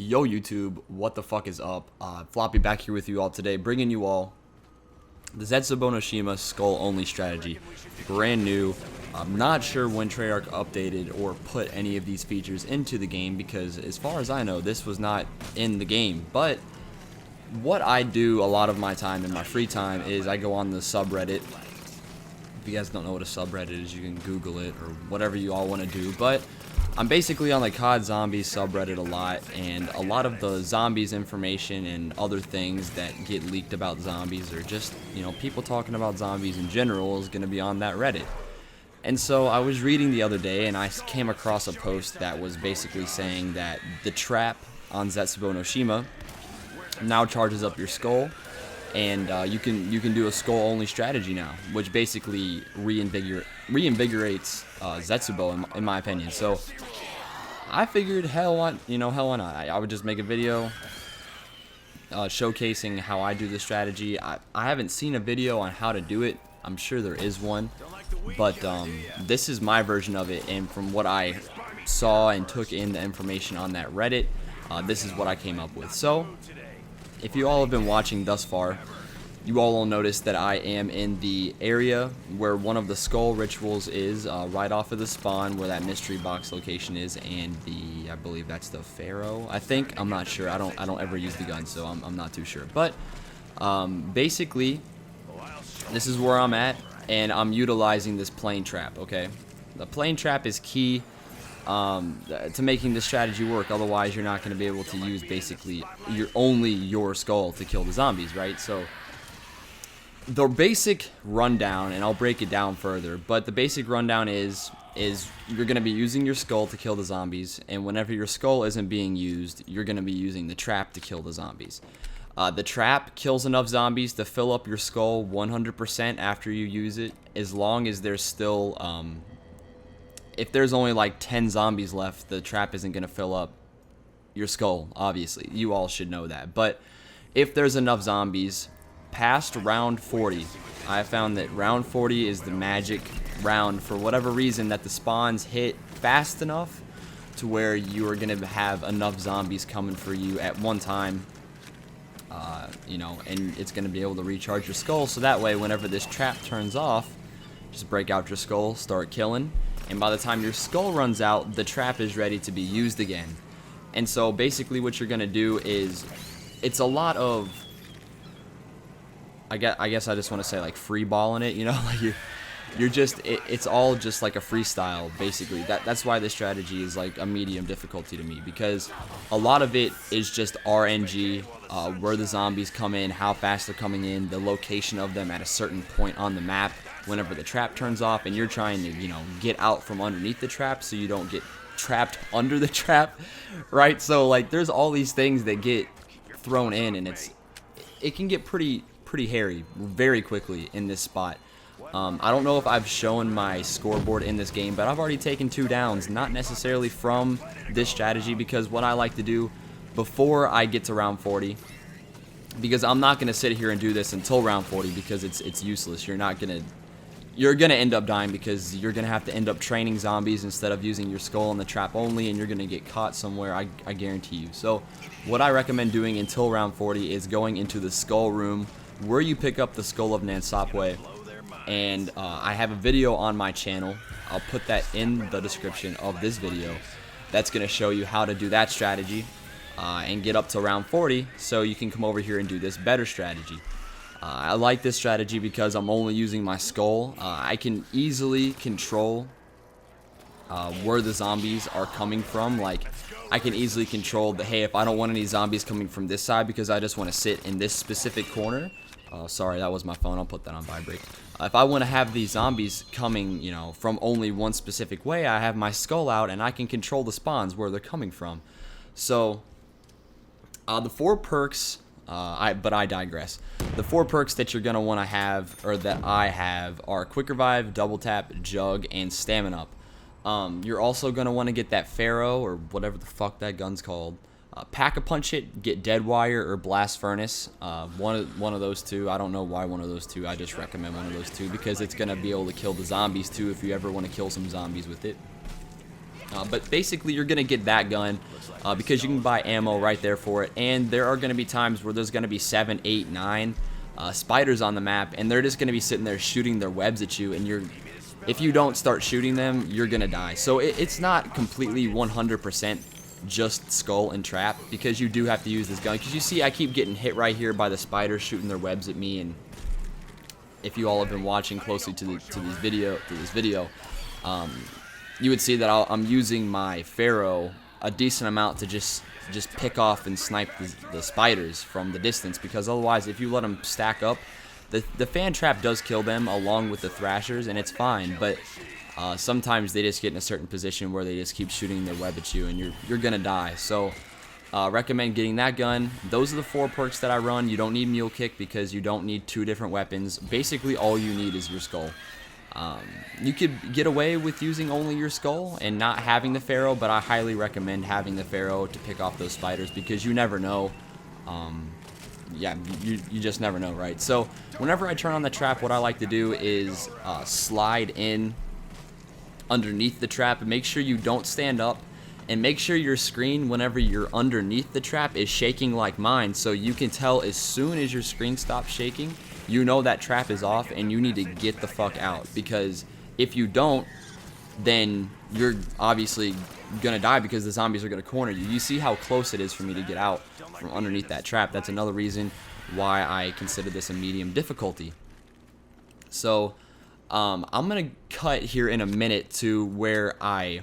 Yo YouTube, what the fuck is up? Floppy back here with you all today, bringing you all the Zetsubou no Shima skull only strategy. Brand new. I'm not sure when Treyarch updated or put any of these features into the game because as far as I know, this was not in the game. But what I do a lot of my time in my free time is I go on the subreddit. If you guys don't know what a subreddit is, you can Google it or whatever you all want to do. But I'm basically on the COD Zombies subreddit a lot, and a lot of the zombies information and other things that get leaked about zombies, or just, you know, people talking about zombies in general, is going to be on that Reddit. And so I was reading the other day and I came across a post that was basically saying that the trap on Zetsubou no Shima now charges up your skull, and you can do a skull only strategy now, which basically reinvigorates Zetsubou in my opinion. So I figured, hell why not? I would just make a video showcasing how I do the strategy. I haven't seen a video on how to do it. I'm sure there is one, but this is my version of it, and from what I saw and took in the information on that Reddit, this is what I came up with. So if you all have been watching thus far, you all will notice that I am in the area where one of the skull rituals is, right off of the spawn where that mystery box location is, and I believe that's the Pharaoh. I'm not sure. I don't ever use the gun, so I'm not too sure. But basically, this is where I'm at, and I'm utilizing this plane trap. Okay, the plane trap is key to making this strategy work. Otherwise, you're not going to be able to use basically your skull to kill the zombies, right? So the basic rundown, and I'll break it down further, but the basic rundown is you're going to be using your skull to kill the zombies, and whenever your skull isn't being used, you're going to be using the trap to kill the zombies. The trap kills enough zombies to fill up your skull 100% after you use it, as long as there's still, if there's only like 10 zombies left, the trap isn't going to fill up your skull, obviously. You all should know that. But if there's enough zombies past round 40, I found that round 40 is the magic round for whatever reason, that the spawns hit fast enough to where you are going to have enough zombies coming for you at one time, you know, and it's going to be able to recharge your skull, so that way whenever this trap turns off, just break out your skull, start killing, and by the time your skull runs out, the trap is ready to be used again. And so basically what you're going to do is, it's a lot of, I guess I just want to say, like, free balling it, you know, like you're just, it's all just like a freestyle, basically. That's why this strategy is like a medium difficulty to me, because a lot of it is just RNG, where the zombies come in, how fast they're coming in, the location of them at a certain point on the map whenever the trap turns off, and you're trying to, you know, get out from underneath the trap so you don't get trapped under the trap, right? So like there's all these things that get thrown in, and it can get pretty hairy very quickly in this spot. I don't know if I've shown my scoreboard in this game, but I've already taken 2 downs, not necessarily from this strategy, because what I like to do before I get to round 40, because I'm not going to sit here and do this until round 40, because it's useless. You're gonna end up dying, because you're gonna have to end up training zombies instead of using your skull and the trap only, and you're gonna get caught somewhere, I guarantee you. So what I recommend doing until round 40 is going into the skull room, where you pick up the skull of Nansapwe, and I have a video on my channel. I'll put that in the description of this video. That's gonna show you how to do that strategy and get up to round 40, so you can come over here and do this better strategy. I like this strategy because I'm only using my skull. I can easily control where the zombies are coming from. Like, I can easily control the, hey, if I don't want any zombies coming from this side because I just want to sit in this specific corner. Sorry, that was my phone. I'll put that on vibrate. If I want to have these zombies coming, you know, from only one specific way, I have my skull out and I can control the spawns where they're coming from. So the 4 perks, but I digress. The 4 perks that you're gonna want to have, or that I have, are Quick Revive, Double Tap, Jug, and Stamina Up. You're also gonna want to get that Pharaoh, or whatever the fuck that gun's called. Pack-a-punch it, get Dead Wire or Blast Furnace. One of those two. I don't know why one of those two. I just recommend one of those two because it's gonna be able to kill the zombies too if you ever want to kill some zombies with it. But basically, you're going to get that gun because you can buy ammo right there for it. And there are going to be times where there's going to be 7, 8, 9 spiders on the map, and they're just going to be sitting there shooting their webs at you. And if you don't start shooting them, you're going to die. So it's not completely 100% just skull and trap, because you do have to use this gun. Because you see, I keep getting hit right here by the spiders shooting their webs at me. And if you all have been watching closely to this video, you would see that I'm using my Pharaoh a decent amount to just pick off and snipe the spiders from the distance, because otherwise, if you let them stack up, the fan trap does kill them along with the thrashers, and it's fine. But sometimes they just get in a certain position where they just keep shooting their web at you, and you're gonna die. So recommend getting that gun. Those are the 4 perks that I run. You don't need mule kick because you don't need 2 different weapons. Basically, all you need is your skull. You could get away with using only your skull and not having the Pharaoh, but I highly recommend having the Pharaoh to pick off those spiders, because you never know. Yeah, you just never know, right? So whenever I turn on the trap, what I like to do is slide in underneath the trap, and make sure you don't stand up, and make sure your screen, whenever you're underneath the trap, is shaking like mine, so you can tell as soon as your screen stops shaking, you know that trap is off and you need to get the fuck out. Because if you don't, then you're obviously gonna die, because the zombies are gonna corner you. You see how close it is for me to get out from underneath that trap. That's another reason why I consider this a medium difficulty. So I'm gonna cut here in a minute to where I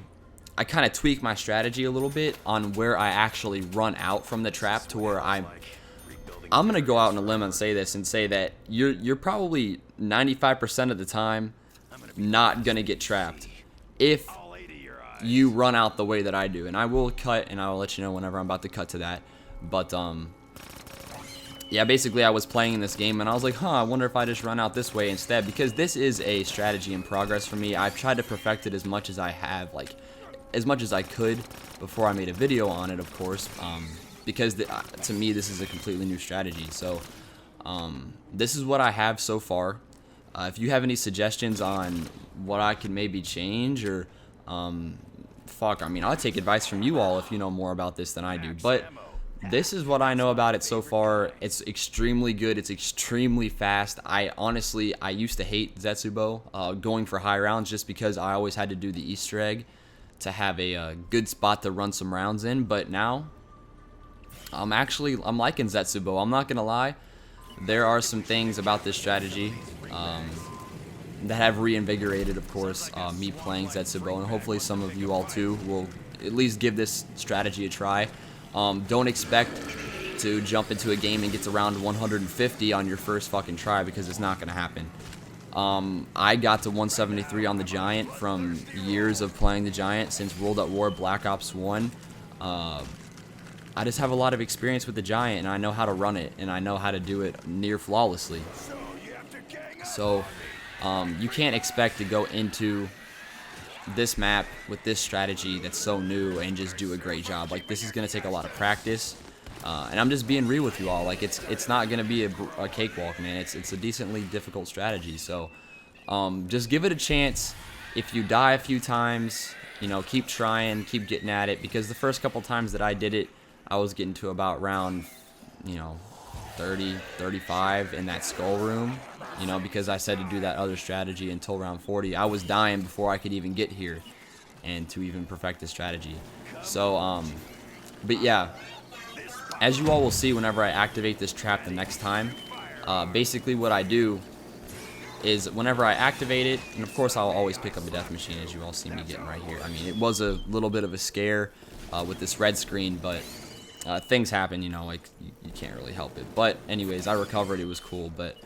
kind of tweak my strategy a little bit on where I actually run out from the trap, to where I'm gonna go out on a limb and say this, and say that you're probably 95% of the time not gonna get trapped if you run out the way that I do. And I will cut, and I will let you know whenever I'm about to cut to that. But yeah, basically I was playing in this game and I was like, I wonder if I just run out this way instead, because this is a strategy in progress for me. I've tried to perfect it as much as I have, like as much as I could before I made a video on it, of course. Because to me, this is a completely new strategy. So this is what I have so far. If you have any suggestions on what I can maybe change, or I mean, I'll take advice from you all if you know more about this than I do. But this is what I know about it so far. It's extremely good. It's extremely fast. I used to hate Zetsubou going for high rounds, just because I always had to do the Easter egg to have a good spot to run some rounds in. But now I'm liking Zetsubou. I'm not gonna lie. There are some things about this strategy that have reinvigorated, of course, me playing Zetsubou, and hopefully some of you all too will at least give this strategy a try. Don't expect to jump into a game and get to round 150 on your first fucking try, because it's not gonna happen. I got to 173 on the Giant from years of playing the Giant, since World at War Black Ops 1. I just have a lot of experience with the Giant, and I know how to run it, and I know how to do it near flawlessly. So you can't expect to go into this map with this strategy that's so new and just do a great job. Like, this is going to take a lot of practice, and I'm just being real with you all. Like, it's not going to be a cakewalk, man. It's a decently difficult strategy. So just give it a chance. If you die a few times, you know, keep trying, keep getting at it, because the first couple times that I did it, I was getting to about round, 30, 35 in that skull room, because I said to do that other strategy until round 40. I was dying before I could even get here and to even perfect the strategy. So, but yeah, as you all will see whenever I activate this trap the next time, basically what I do is whenever I activate it, and of course I'll always pick up a death machine, as you all see me getting right here. I mean, it was a little bit of a scare with this red screen, but things happen, like you can't really help it. But anyways, I recovered. It was cool. But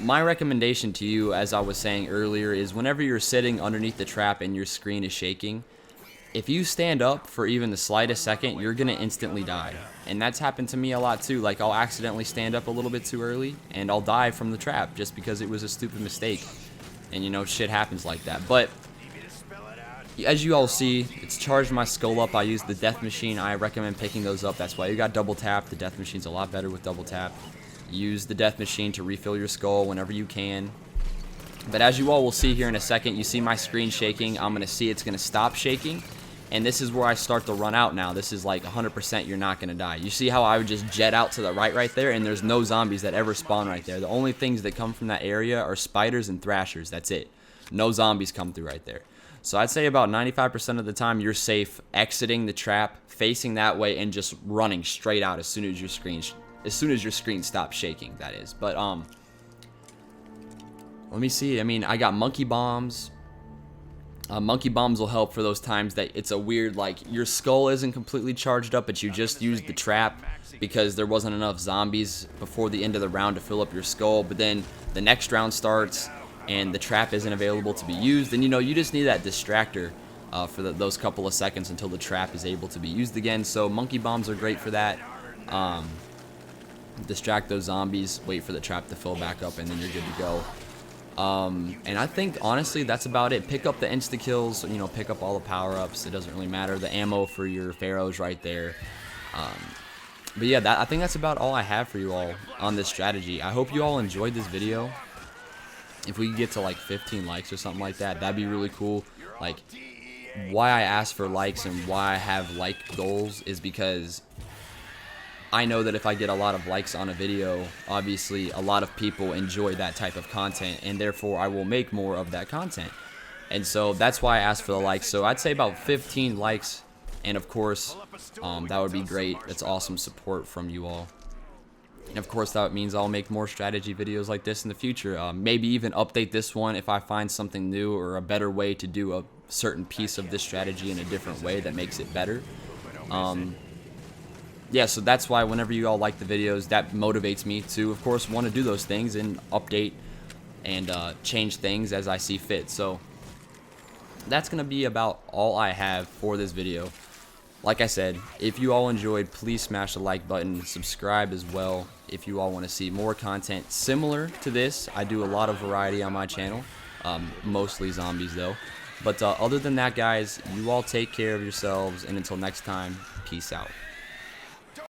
my recommendation to you, as I was saying earlier, is whenever you're sitting underneath the trap and your screen is shaking, if you stand up for even the slightest second, you're gonna instantly die. And that's happened to me a lot too. Like, I'll accidentally stand up a little bit too early and I'll die from the trap just because it was a stupid mistake. And shit happens like that. But as you all see, it's charged my skull up. I used the death machine. I recommend picking those up. That's why you got double tap. The death machine's a lot better with double tap. Use the death machine to refill your skull whenever you can. But as you all will see here in a second, you see my screen shaking. I'm going to see it's going to stop shaking. And this is where I start to run out now. This is like 100% you're not going to die. You see how I would just jet out to the right there, and there's no zombies that ever spawn right there. The only things that come from that area are spiders and thrashers. That's it. No zombies come through right there. So I'd say about 95% of the time you're safe exiting the trap, facing that way, and just running straight out as soon as your screen stops shaking, that is. But let me see. I mean, I got monkey bombs. Monkey bombs will help for those times that it's a weird, like, your skull isn't completely charged up, but you just used the trap because there wasn't enough zombies before the end of the round to fill up your skull. But then the next round starts and the trap isn't available to be used. And, you know, you just need that distractor for those couple of seconds until the trap is able to be used again. So monkey bombs are great for that. Distract those zombies, wait for the trap to fill back up, and then you're good to go. And I think honestly that's about it. Pick up the insta kills, you know, pick up all the power-ups. It doesn't really matter. The ammo for your pharaohs right there. But yeah, I think that's about all I have for you all on this strategy. I hope you all enjoyed this video. If we could get to like 15 likes or something like that, that'd be really cool. Like, why I ask for likes and why I have like goals is because I know that if I get a lot of likes on a video, obviously a lot of people enjoy that type of content, and therefore I will make more of that content. And so that's why I asked for the likes. So I'd say about 15 likes, and of course that would be great. That's awesome support from you all. And of course that means I'll make more strategy videos like this in the future. Maybe even update this one if I find something new or a better way to do a certain piece of this strategy in a different way that makes it better. Yeah, so that's why whenever you all like the videos, that motivates me to, of course, want to do those things and update and change things as I see fit. So that's going to be about all I have for this video. Like I said, if you all enjoyed, please smash the like button, subscribe as well if you all want to see more content similar to this. I do a lot of variety on my channel, mostly zombies though. But other than that, guys, you all take care of yourselves, and until next time, peace out.